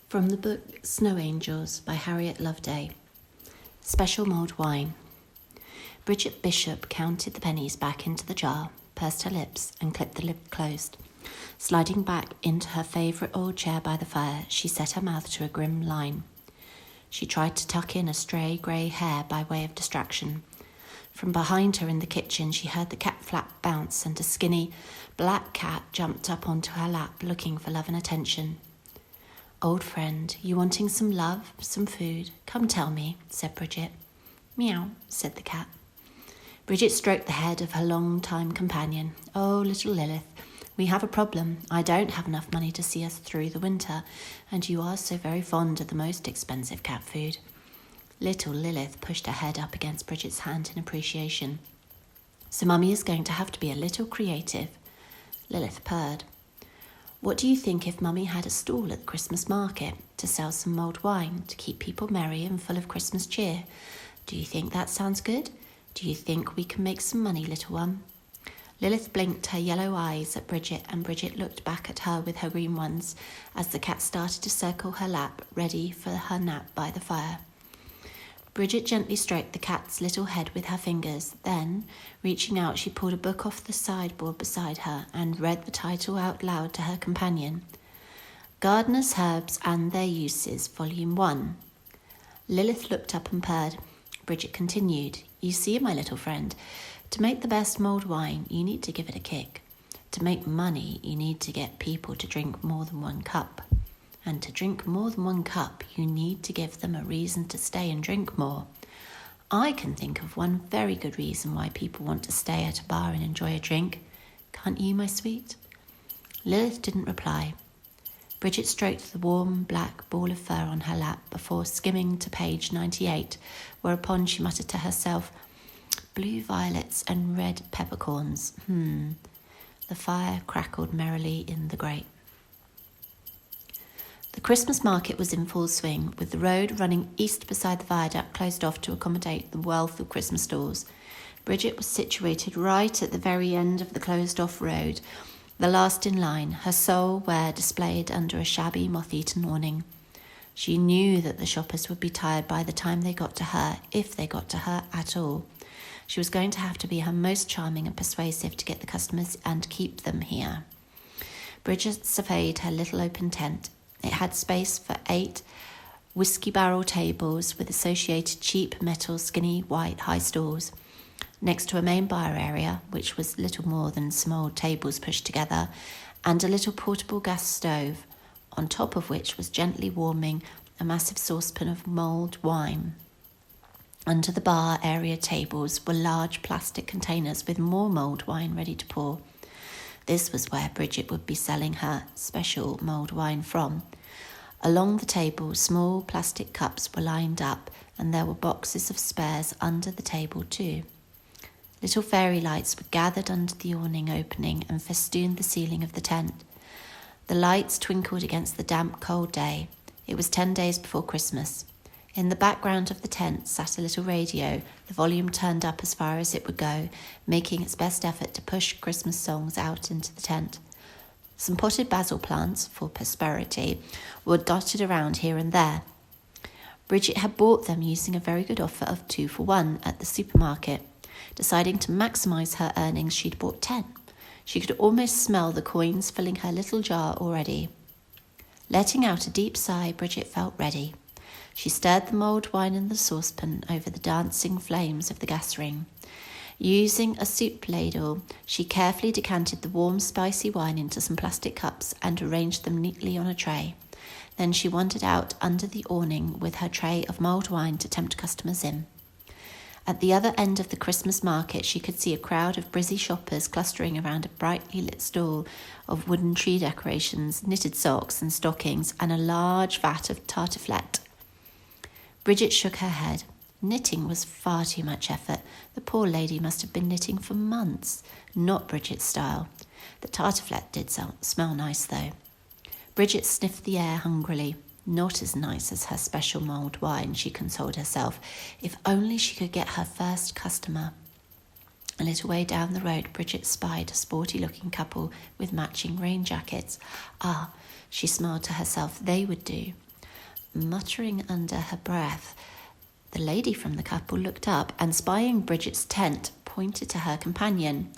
From the book Snow Angels by Harriet Loveday. Special mulled wine. Bridget Bishop counted the pennies back into the jar, pursed her lips and clipped the lid closed. Sliding back into her favourite old chair by the fire, she set her mouth to a grim line. She tried to tuck in a stray grey hair by way of distraction. From behind her in the kitchen, she heard the cat flap bounce and a skinny black cat jumped up onto her lap looking for love and attention. "Old friend, you wanting some love, some food? Come tell me," said Bridget. "Meow," said the cat. Bridget stroked the head of her long-time companion. "Oh, little Lilith, we have a problem. I don't have enough money to see us through the winter, and you are so very fond of the most expensive cat food." Little Lilith pushed her head up against Bridget's hand in appreciation. "So Mummy is going to have to be a little creative." Lilith purred. "What do you think if Mummy had a stall at the Christmas market to sell some mulled wine to keep people merry and full of Christmas cheer? Do you think that sounds good? Do you think we can make some money, little one?" Lilith blinked her yellow eyes at Bridget, and Bridget looked back at her with her green ones as the cat started to circle her lap, ready for her nap by the fire. Bridget gently stroked the cat's little head with her fingers. Then, reaching out, she pulled a book off the sideboard beside her and read the title out loud to her companion. "Gardener's Herbs and Their Uses, Volume 1. Lilith looked up and purred. Bridget continued, "You see, my little friend, to make the best mulled wine, you need to give it a kick. To make money, you need to get people to drink more than one cup. And to drink more than one cup, you need to give them a reason to stay and drink more. I can think of one very good reason why people want to stay at a bar and enjoy a drink. Can't you, my sweet?" Lilith didn't reply. Bridget stroked the warm black ball of fur on her lap before skimming to page 98, whereupon she muttered to herself, "Blue violets and red peppercorns. The fire crackled merrily in the grate. The Christmas market was in full swing, with the road running east beside the viaduct closed off to accommodate the wealth of Christmas stalls. Bridget was situated right at the very end of the closed-off road, the last in line, her sole wear displayed under a shabby moth-eaten awning. She knew that the shoppers would be tired by the time they got to her, if they got to her at all. She was going to have to be her most charming and persuasive to get the customers and keep them here. Bridget surveyed her little open tent. It had space for 8 whiskey barrel tables with associated cheap metal skinny white high stools, next to a main bar area, which was little more than some old tables pushed together, and a little portable gas stove, on top of which was gently warming a massive saucepan of mulled wine. Under the bar area tables were large plastic containers with more mulled wine ready to pour. This was where Bridget would be selling her special mulled wine from. Along the table, small plastic cups were lined up, and there were boxes of spares under the table too. Little fairy lights were gathered under the awning opening and festooned the ceiling of the tent. The lights twinkled against the damp, cold day. It was 10 days before Christmas. In the background of the tent sat a little radio, the volume turned up as far as it would go, making its best effort to push Christmas songs out into the tent. Some potted basil plants, for prosperity, were dotted around here and there. Bridget had bought them using a very good offer of 2 for 1 at the supermarket. Deciding to maximise her earnings, she'd bought 10. She could almost smell the coins filling her little jar already. Letting out a deep sigh, Bridget felt ready. She stirred the mulled wine in the saucepan over the dancing flames of the gas ring. Using a soup ladle, she carefully decanted the warm, spicy wine into some plastic cups and arranged them neatly on a tray. Then she wandered out under the awning with her tray of mulled wine to tempt customers in. At the other end of the Christmas market, she could see a crowd of busy shoppers clustering around a brightly lit stall of wooden tree decorations, knitted socks and stockings, and a large vat of tartiflette. Bridget shook her head. Knitting was far too much effort. The poor lady must have been knitting for months, not Bridget's style. The tartiflette did smell nice, though. Bridget sniffed the air hungrily. Not as nice as her special mulled wine, she consoled herself. If only she could get her first customer. A little way down the road, Bridget spied a sporty-looking couple with matching rain jackets. Ah, she smiled to herself, they would do. Muttering under her breath, the lady from the couple looked up and, spying Bridget's tent, pointed to her companion.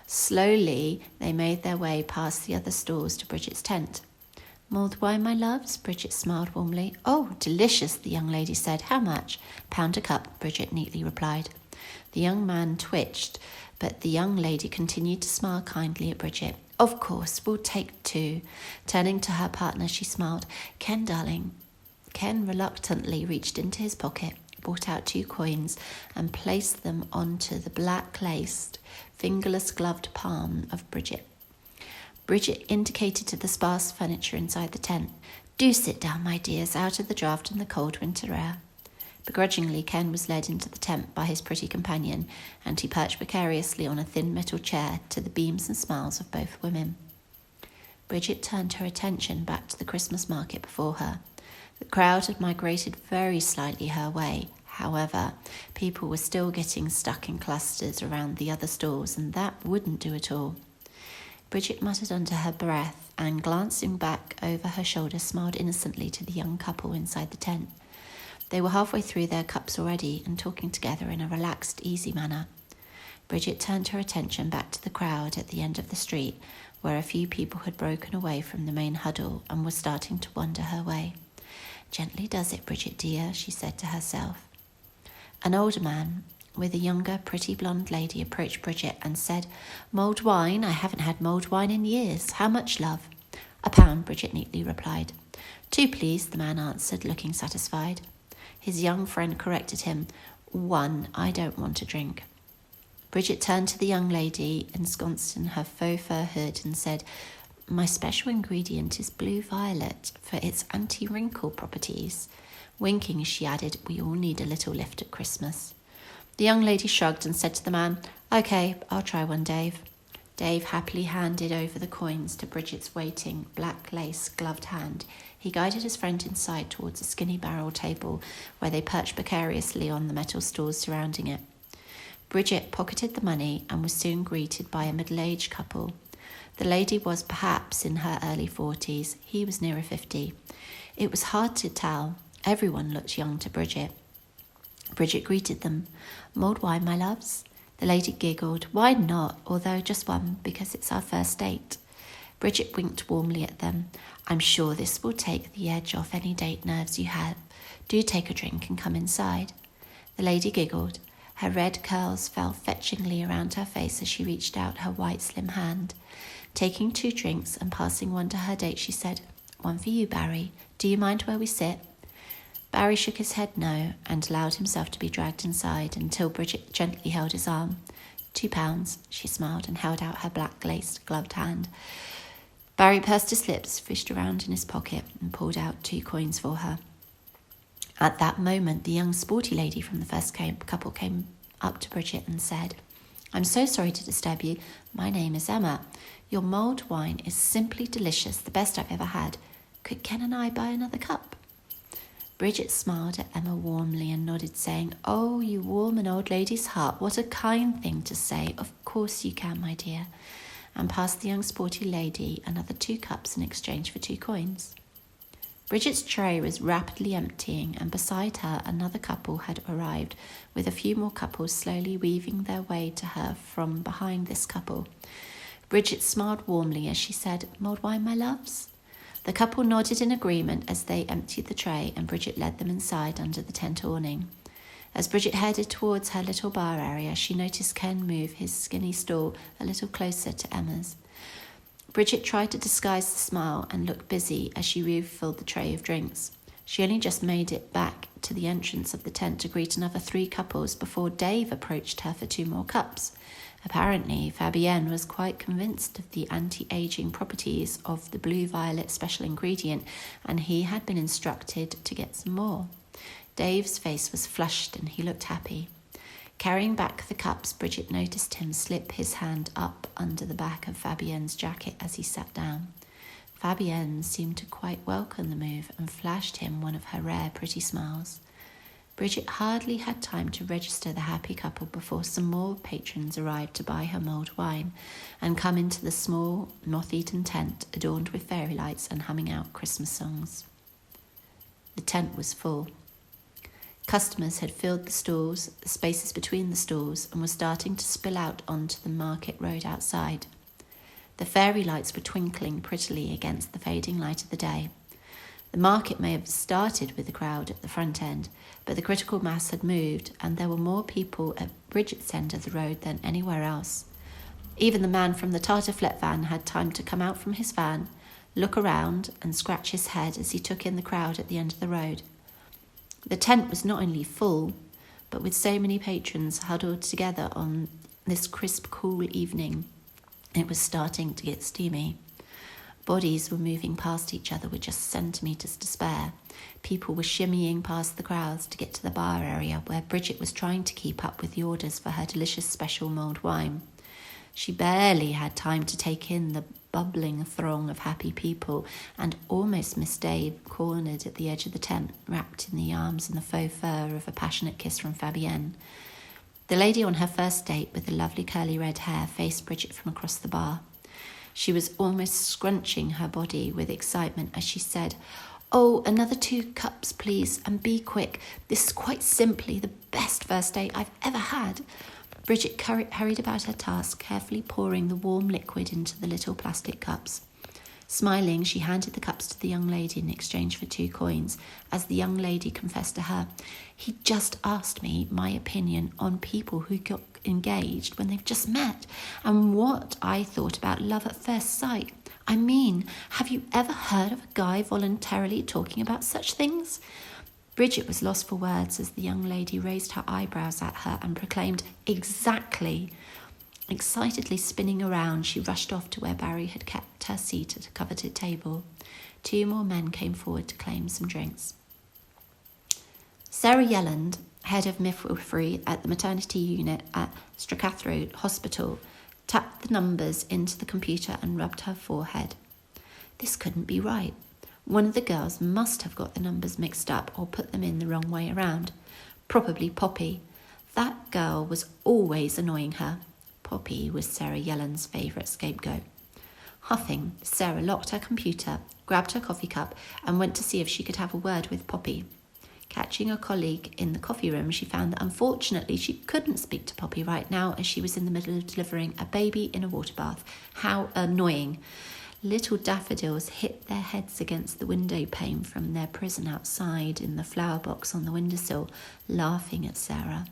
Slowly, they made their way past the other stalls to Bridget's tent. "Mulled wine, my loves?" Bridget smiled warmly. "Oh, delicious," the young lady said. "How much?" "Pound a cup," Bridget neatly replied. The young man twitched, but the young lady continued to smile kindly at Bridget. "Of course, we'll take 2. Turning to her partner, she smiled. "Ken, darling." Ken reluctantly reached into his pocket, brought out 2 coins, and placed them onto the black-laced, fingerless gloved palm of Bridget. Bridget indicated to the sparse furniture inside the tent. "Do sit down, my dears, out of the draught and the cold winter air." Begrudgingly, Ken was led into the tent by his pretty companion, and he perched precariously on a thin metal chair to the beams and smiles of both women. Bridget turned her attention back to the Christmas market before her. The crowd had migrated very slightly her way. However, people were still getting stuck in clusters around the other stalls, and that wouldn't do at all. Bridget muttered under her breath and, glancing back over her shoulder, smiled innocently to the young couple inside the tent. They were halfway through their cups already and talking together in a relaxed, easy manner. Bridget turned her attention back to the crowd at the end of the street, where a few people had broken away from the main huddle and were starting to wander her way. "Gently does it, Bridget dear," she said to herself. An older man with a younger, pretty blonde lady approached Bridget and said, "Mulled wine? I haven't had mulled wine in years. How much, love?" "A pound," Bridget neatly replied. "2, please," the man answered, looking satisfied. His young friend corrected him. "1, I don't want a drink." Bridget turned to the young lady, ensconced in her faux fur hood, and said, "My special ingredient is blue violet for its anti-wrinkle properties." Winking, she added, "We all need a little lift at Christmas." The young lady shrugged and said to the man, "Okay, I'll try one, Dave." Dave happily handed over the coins to Bridget's waiting, black lace gloved hand. He guided his friend inside towards a skinny barrel table where they perched precariously on the metal stools surrounding it. Bridget pocketed the money and was soon greeted by a middle-aged couple. The lady was perhaps in her early 40s. He was nearer 50. It was hard to tell. Everyone looked young to Bridget. Bridget greeted them. "Mulled wine, my loves?" The lady giggled. "Why not? Although just 1, because it's our first date." Bridget winked warmly at them. "I'm sure this will take the edge off any date nerves you have. Do take a drink and come inside." The lady giggled. Her red curls fell fetchingly around her face as she reached out her white slim hand. Taking 2 drinks and passing one to her date, she said, "One for you, Barry. Do you mind where we sit?" Barry shook his head no and allowed himself to be dragged inside until Bridget gently held his arm. £2, she smiled and held out her black-laced gloved hand. Barry pursed his lips, fished around in his pocket and pulled out 2 coins for her. At that moment, the young sporty lady from the first couple came up to Bridget and said, "I'm so sorry to disturb you. My name is Emma. Your mulled wine is simply delicious, the best I've ever had. Could Ken and I buy another cup?" Bridget smiled at Emma warmly and nodded, saying, "Oh, you warm an old lady's heart. What a kind thing to say. Of course you can, my dear," and passed the young sporty lady another 2 cups in exchange for 2 coins. Bridget's tray was rapidly emptying, and beside her another couple had arrived, with a few more couples slowly weaving their way to her from behind this couple. Bridget smiled warmly as she said, "Mulled wine, my loves?" The couple nodded in agreement as they emptied the tray, and Bridget led them inside under the tent awning. As Bridget headed towards her little bar area, she noticed Ken move his skinny stool a little closer to Emma's. Bridget tried to disguise the smile and look busy as she refilled the tray of drinks. She only just made it back to the entrance of the tent to greet another 3 couples before Dave approached her for 2 more cups. Apparently, Fabienne was quite convinced of the anti-aging properties of the blue-violet special ingredient, and he had been instructed to get some more. Dave's face was flushed and he looked happy. Carrying back the cups, Bridget noticed him slip his hand up under the back of Fabienne's jacket as he sat down. Fabienne seemed to quite welcome the move and flashed him one of her rare pretty smiles. Bridget hardly had time to register the happy couple before some more patrons arrived to buy her mulled wine and come into the small, moth-eaten tent adorned with fairy lights and humming out Christmas songs. The tent was full. Customers had filled the stalls, the spaces between the stalls, and were starting to spill out onto the market road outside. The fairy lights were twinkling prettily against the fading light of the day. The market may have started with a crowd at the front end, but the critical mass had moved, and there were more people at Bridget's end of the road than anywhere else. Even the man from the Tartuflet van had time to come out from his van, look around, and scratch his head as he took in the crowd at the end of the road. The tent was not only full, but with so many patrons huddled together on this crisp, cool evening, it was starting to get steamy. Bodies were moving past each other with just centimetres to spare. People were shimmying past the crowds to get to the bar area where Bridget was trying to keep up with the orders for her delicious special mulled wine. She barely had time to take in the bubbling throng of happy people and almost missed Dave cornered at the edge of the tent, wrapped in the arms and the faux fur of a passionate kiss from Fabienne. The lady on her first date with the lovely curly red hair faced Bridget from across the bar. She was almost scrunching her body with excitement as she said, "Oh, another 2 cups, please, and be quick. This is quite simply the best first date I've ever had." Bridget hurried about her task, carefully pouring the warm liquid into the little plastic cups. Smiling, she handed the cups to the young lady in exchange for 2 coins, as the young lady confessed to her, "He just asked me my opinion on people who got engaged when they've just met, and what I thought about love at first sight. I mean, have you ever heard of a guy voluntarily talking about such things?" Bridget was lost for words as the young lady raised her eyebrows at her and proclaimed, "Exactly." Excitedly spinning around, she rushed off to where Barry had kept her seat at a coveted table. 2 more men came forward to claim some drinks. Sarah Yelland, head of midwifery at the maternity unit at Stracathro Hospital, tapped the numbers into the computer and rubbed her forehead. This couldn't be right. One of the girls must have got the numbers mixed up or put them in the wrong way around. Probably Poppy. That girl was always annoying her. Poppy was Sarah Yelland's favourite scapegoat. Huffing, Sarah locked her computer, grabbed her coffee cup, and went to see if she could have a word with Poppy. Catching a colleague in the coffee room, she found that unfortunately she couldn't speak to Poppy right now as she was in the middle of delivering a baby in a water bath. How annoying. Little daffodils hit their heads against the window pane from their prison outside in the flower box on the windowsill, laughing at Sarah.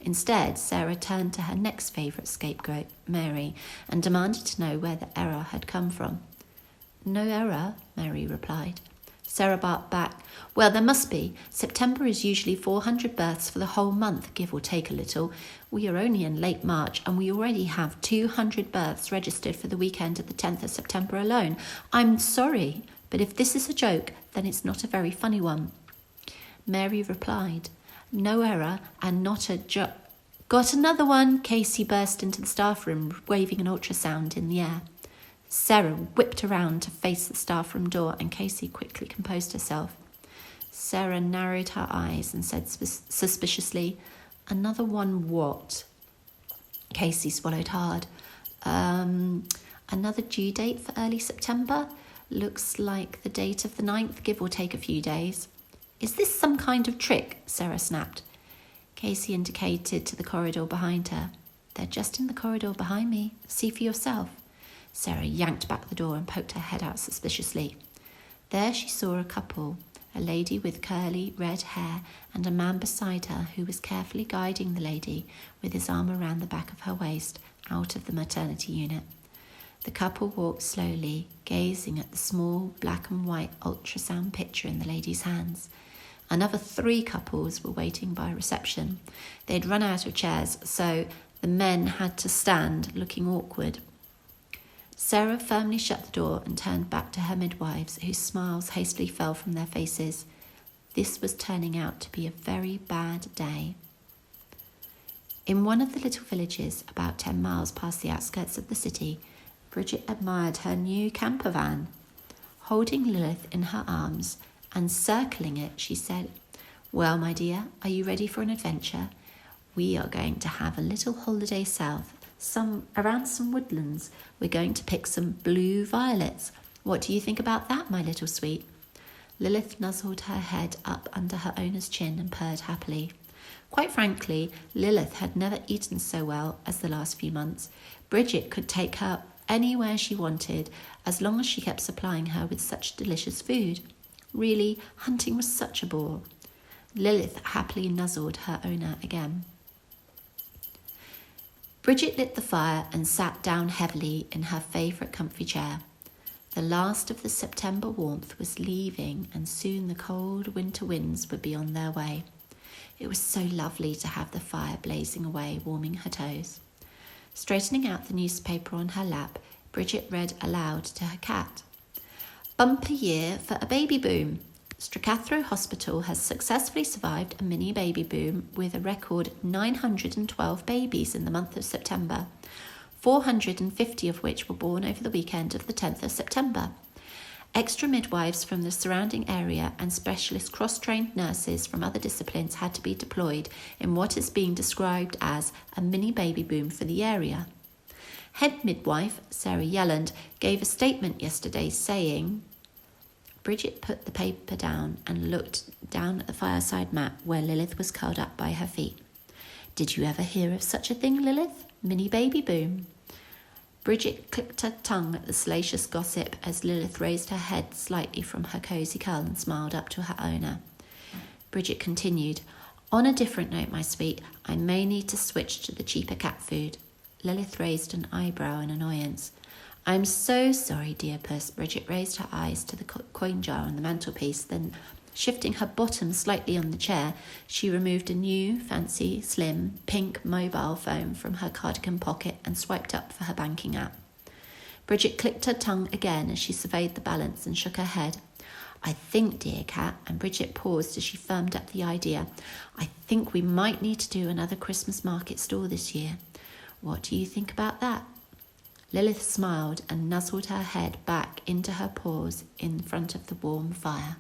Instead, Sarah turned to her next favourite scapegoat, Mary, and demanded to know where the error had come from. "No error," Mary replied. Sarah barked back, "Well, there must be. September is usually 400 births for the whole month, give or take a little. We are only in late March, and we already have 200 births registered for the weekend of the 10th of September alone. I'm sorry, but if this is a joke, then it's not a very funny one." Mary replied, "No error and not a joke." "Got another one!" Casey burst into the staff room, waving an ultrasound in the air. Sarah whipped around to face the staff room door, and Casey quickly composed herself. Sarah narrowed her eyes and said suspiciously, "Another one what?" Casey swallowed hard. Another due date for early September? Looks like the date of the 9th, give or take a few days." "Is this some kind of trick?" Sarah snapped. Casey indicated to the corridor behind her. "They're just in the corridor behind me. See for yourself." Sarah yanked back the door and poked her head out suspiciously. There she saw a couple, a lady with curly red hair and a man beside her who was carefully guiding the lady with his arm around the back of her waist out of the maternity unit. The couple walked slowly, gazing at the small black and white ultrasound picture in the lady's hands. Another 3 couples were waiting by reception. They'd run out of chairs, so the men had to stand, looking awkward. Sarah firmly shut the door and turned back to her midwives, whose smiles hastily fell from their faces. This was turning out to be a very bad day. In one of the little villages, about 10 miles past the outskirts of the city, Bridget admired her new camper van. Holding Lilith in her arms and circling it, she said, "Well, my dear, are you ready for an adventure? We are going to have a little holiday south, around some woodlands. We're going to pick some blue violets. What do you think about that, my little sweet?" Lilith nuzzled her head up under her owner's chin and purred happily. Quite frankly, Lilith had never eaten so well as the last few months. Bridget could take her anywhere she wanted, as long as she kept supplying her with such delicious food. Really, hunting was such a bore. Lilith happily nuzzled her owner again. Bridget lit the fire and sat down heavily in her favourite comfy chair. The last of the September warmth was leaving, and soon the cold winter winds would be on their way. It was so lovely to have the fire blazing away, warming her toes. Straightening out the newspaper on her lap, Bridget read aloud to her cat. Bumper year for a baby boom. Stracathro Hospital has successfully survived a mini baby boom with a record 912 babies in the month of September, 450 of which were born over the weekend of the 10th of September. Extra midwives from the surrounding area and specialist cross-trained nurses from other disciplines had to be deployed in what is being described as a mini baby boom for the area. Head midwife Sarah Yelland gave a statement yesterday saying, Bridget put the paper down and looked down at the fireside mat where Lilith was curled up by her feet. Did you ever hear of such a thing, Lilith? Mini baby boom. Bridget clicked her tongue at the salacious gossip as Lilith raised her head slightly from her cosy curl and smiled up to her owner. Bridget continued, On a different note, my sweet, I may need to switch to the cheaper cat food. Lilith raised an eyebrow in annoyance. I'm so sorry, dear puss. Bridget raised her eyes to the coin jar on the mantelpiece, then shifting her bottom slightly on the chair, she removed a new, fancy, slim, pink mobile phone from her cardigan pocket and swiped up for her banking app. Bridget clicked her tongue again as she surveyed the balance and shook her head. I think, dear cat, and Bridget paused as she firmed up the idea, I think we might need to do another Christmas market stall this year. What do you think about that? Lilith smiled and nuzzled her head back into her paws in front of the warm fire.